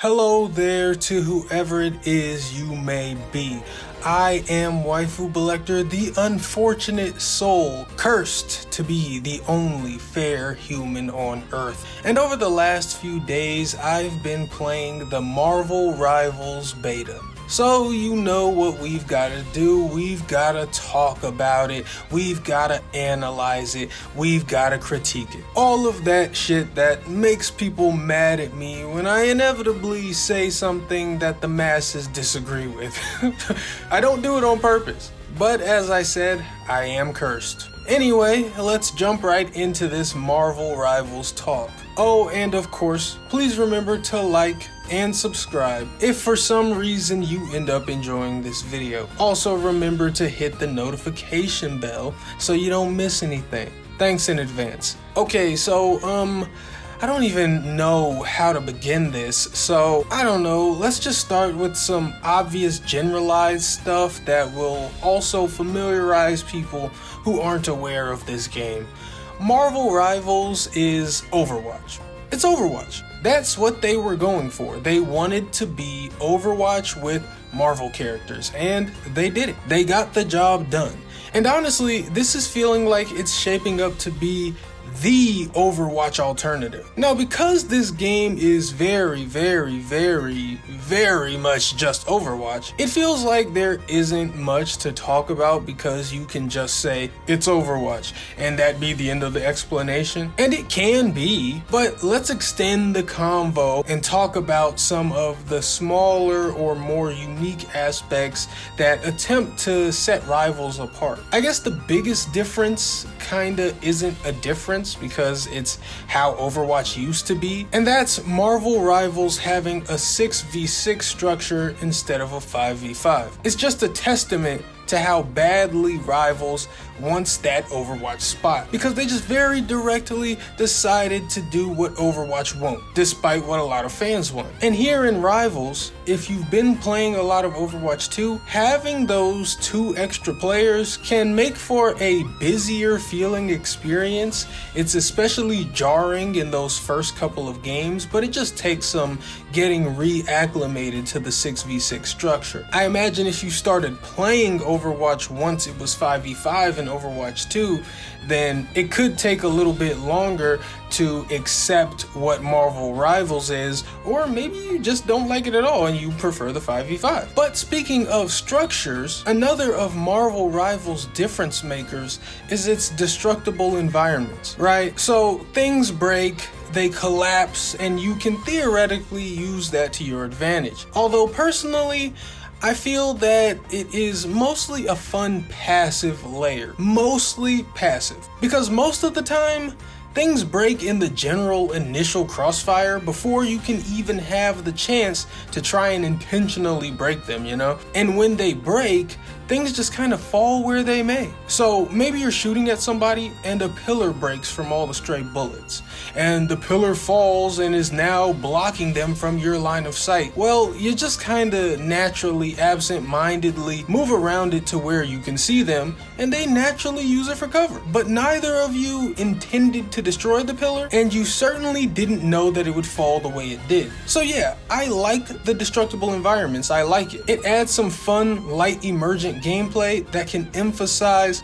Hello there to whoever it is you may be. I am Waifu Belector, the unfortunate soul, cursed to be the only fair human on Earth. And over the last few days, I've been playing the Marvel Rivals beta. So you know what we've got to do. We've got to talk about it. We've got to analyze it. We've got to critique it. All of that shit that makes people mad at me when I inevitably say something that the masses disagree with. I don't do it on purpose. But as I said, I am cursed. Anyway, let's jump right into this Marvel Rivals talk. Oh, and of course, please remember to like and subscribe if for some reason you end up enjoying this video. Also remember to hit the notification bell so you don't miss anything. Thanks in advance. Okay, so I don't even know how to begin this, so I don't know, let's just start with some obvious generalized stuff that will also familiarize people who aren't aware of this game. Marvel Rivals is Overwatch. It's Overwatch. That's what they were going for. They wanted to be Overwatch with Marvel characters, and they did it. They got the job done. And honestly, this is feeling like it's shaping up to be the Overwatch alternative. Now, because this game is very much just Overwatch, it feels like there isn't much to talk about because you can just say it's Overwatch and that be the end of the explanation. And it can be, but let's extend the convo and talk about some of the smaller or more unique aspects that attempt to set Rivals apart. I guess the biggest difference kinda isn't a difference because it's how Overwatch used to be, and that's Marvel Rivals having a 6v6 structure instead of a 5v5. It's just a testament to how badly Rivals wants that Overwatch spot, because they just very directly decided to do what Overwatch won't, despite what a lot of fans want. And here in Rivals, if you've been playing a lot of Overwatch 2, having those 2 extra players can make for a busier feeling experience. It's especially jarring in those first couple of games, but it just takes some getting reacclimated to the 6v6 structure. I imagine if you started playing Overwatch once it was 5v5 in Overwatch 2, then it could take a little bit longer to accept what Marvel Rivals is, or maybe you just don't like it at all and you prefer the 5v5. But speaking of structures, another of Marvel Rivals' difference makers is its destructible environments, right? So things break, they collapse, and you can theoretically use that to your advantage. Although personally, I feel that it is mostly a fun passive layer. Mostly passive. Because most of the time, things break in the general initial crossfire before you can even have the chance to try and intentionally break them, you know? And when they break, things just kind of fall where they may. So maybe you're shooting at somebody and a pillar breaks from all the stray bullets, and the pillar falls and is now blocking them from your line of sight. Well, you just kind of naturally, absent-mindedly move around it to where you can see them, and they naturally use it for cover. But neither of you intended to destroy the pillar, and you certainly didn't know that it would fall the way it did. So yeah, I like the destructible environments. I like it. It adds some fun, light, emergent gameplay that can emphasize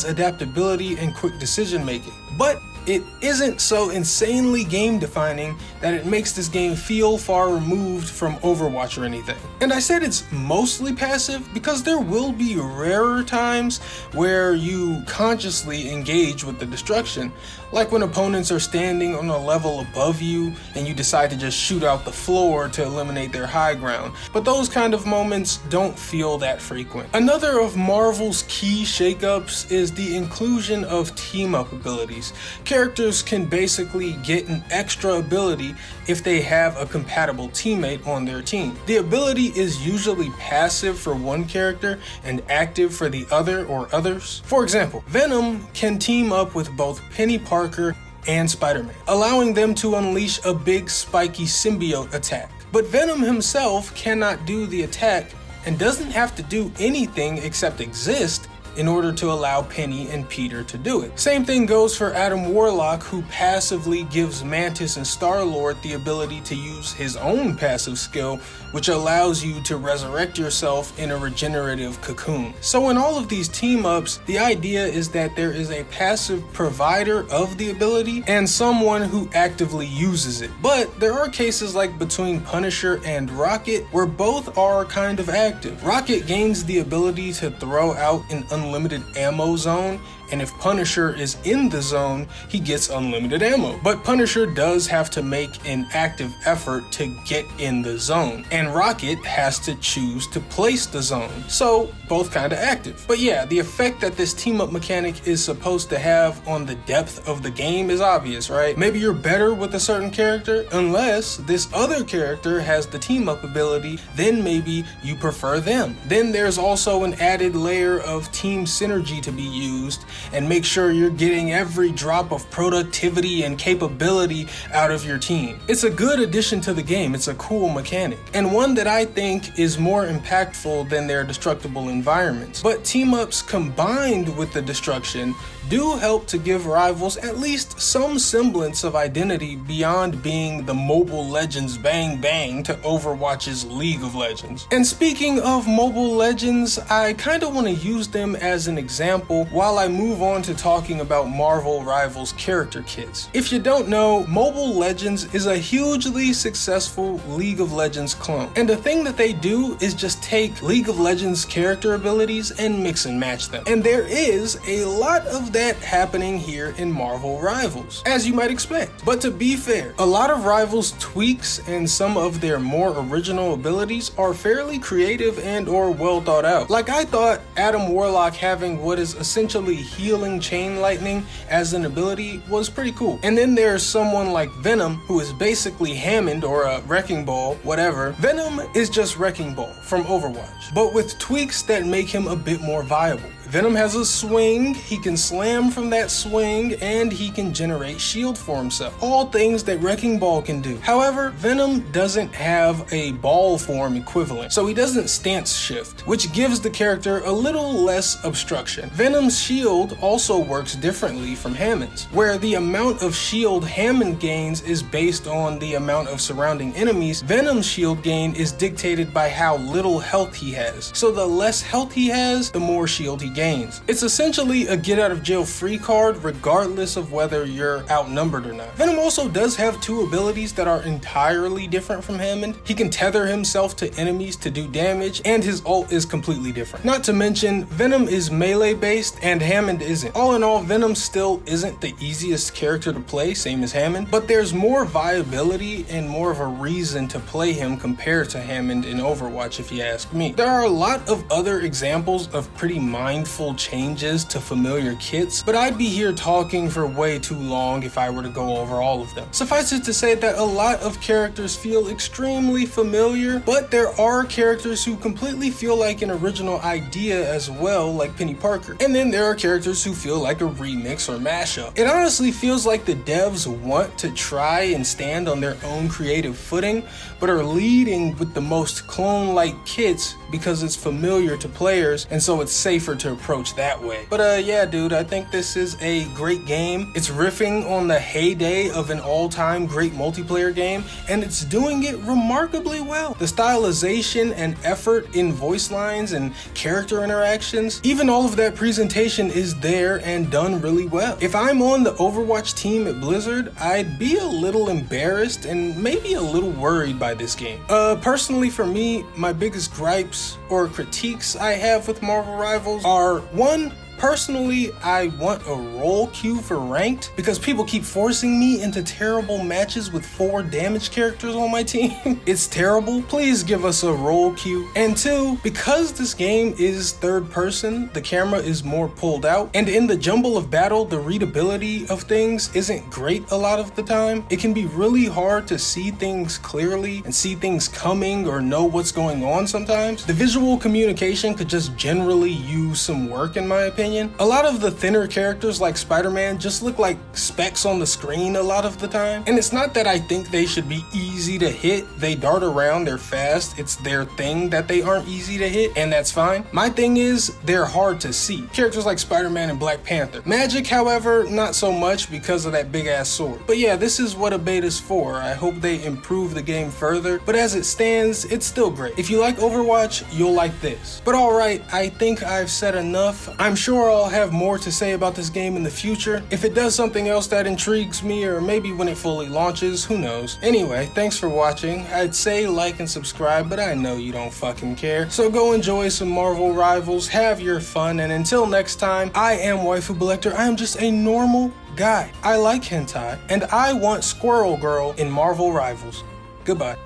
adaptability and quick decision making. But it isn't so insanely game defining that it makes this game feel far removed from Overwatch or anything. And I said it's mostly passive because there will be rarer times where you consciously engage with the destruction, like when opponents are standing on a level above you and you decide to just shoot out the floor to eliminate their high ground. But those kind of moments don't feel that frequent. Another of Marvel's key shakeups is the inclusion of team-up abilities. Characters can basically get an extra ability if they have a compatible teammate on their team. The ability is usually passive for one character and active for the other or others. For example, Venom can team up with both Penny Parker and Spider-Man, allowing them to unleash a big spiky symbiote attack. But Venom himself cannot do the attack and doesn't have to do anything except exist in order to allow Penny and Peter to do it. Same thing goes for Adam Warlock, who passively gives Mantis and Star-Lord the ability to use his own passive skill, which allows you to resurrect yourself in a regenerative cocoon. So in all of these team-ups, the idea is that there is a passive provider of the ability and someone who actively uses it. But there are cases like between Punisher and Rocket where both are kind of active. Rocket gains the ability to throw out an unlimited ammo zone, and if Punisher is in the zone, he gets unlimited ammo. But Punisher does have to make an active effort to get in the zone, and Rocket has to choose to place the zone. So both kind of active. But yeah, the effect that this team up mechanic is supposed to have on the depth of the game is obvious, right? Maybe you're better with a certain character, unless this other character has the team up ability, then maybe you prefer them. Then there's also an added layer of team synergy to be used, and make sure you're getting every drop of productivity and capability out of your team. It's a good addition to the game. It's a cool mechanic, and one that I think is more impactful than their destructible environments. But team-ups combined with the destruction do help to give rivals at least some semblance of identity beyond being the Mobile Legends bang bang to Overwatch's League of Legends. And speaking of Mobile Legends, I kinda wanna use them as an example while I move on to talking about Marvel Rivals character kits. If you don't know, Mobile Legends is a hugely successful League of Legends clone. And the thing that they do is just take League of Legends character abilities and mix and match them. And there is a lot of that happening here in Marvel Rivals, as you might expect. But to be fair, a lot of Rivals tweaks and some of their more original abilities are fairly creative and or well thought out. Like I thought Adam Warlock having what is essentially healing chain lightning as an ability was pretty cool. And then there's someone like Venom, who is basically Hammond or a Wrecking Ball, whatever. Venom is just Wrecking Ball from Overwatch, but with tweaks that make him a bit more viable. Venom has a swing, he can slam from that swing, and he can generate shield for himself. All things that Wrecking Ball can do. However, Venom doesn't have a ball form equivalent, so he doesn't stance shift, which gives the character a little less obstruction. Venom's shield also works differently from Hammond's, where the amount of shield Hammond gains is based on the amount of surrounding enemies. Venom's shield gain is dictated by how little health he has, so the less health he has, the more shield he gains. It's essentially a get out of jail free card regardless of whether you're outnumbered or not. Venom also does have two abilities that are entirely different from Hammond. He can tether himself to enemies to do damage, and his ult is completely different. Not to mention, Venom is melee based and Hammond isn't. All in all, Venom still isn't the easiest character to play, same as Hammond, but there's more viability and more of a reason to play him compared to Hammond in Overwatch if you ask me. There are a lot of other examples of pretty mindful changes to familiar kits, but I'd be here talking for way too long if I were to go over all of them. Suffice it to say that a lot of characters feel extremely familiar, but there are characters who completely feel like an original idea as well, like Penny Parker. And then there are characters who feel like a remix or mashup. It honestly feels like the devs want to try and stand on their own creative footing, but are leading with the most clone-like kits because it's familiar to players, and so it's safer to approach that way. But yeah, dude, I think this is a great game. It's riffing on the heyday of an all-time great multiplayer game, and it's doing it remarkably well. The stylization and effort in voice lines and character interactions, even all of that presentation is there and done really well. If I'm on the Overwatch team at Blizzard, I'd be a little embarrassed and maybe a little worried by this game. Personally for me, my biggest gripes or critiques I have with Marvel Rivals are: one, personally, I want a role queue for ranked because people keep forcing me into terrible matches with 4 damage characters on my team. It's terrible. Please give us a role queue. And 2, because this game is third person, the camera is more pulled out, and in the jumble of battle, the readability of things isn't great a lot of the time. It can be really hard to see things clearly and see things coming or know what's going on sometimes. The visual communication could just generally use some work in my opinion. opinion. A lot of the thinner characters like Spider-Man just look like specks on the screen a lot of the time. And it's not that I think they should be easy to hit. They dart around, they're fast, it's their thing that they aren't easy to hit, and that's fine. My thing is, they're hard to see. Characters like Spider-Man and Black Panther. Magic, however, not so much because of that big ass sword. But yeah, this is what a beta's for. I hope they improve the game further, but as it stands, it's still great. If you like Overwatch, you'll like this. But alright, I think I've said enough. I'm sure I'll have more to say about this game in the future. If it does something else that intrigues me, or maybe when it fully launches, who knows. Anyway, thanks for watching. I'd say like and subscribe, but I know you don't fucking care. So go enjoy some Marvel Rivals, have your fun, and until next time, I am Waifu Collector. I am just a normal guy. I like hentai, and I want Squirrel Girl in Marvel Rivals. Goodbye.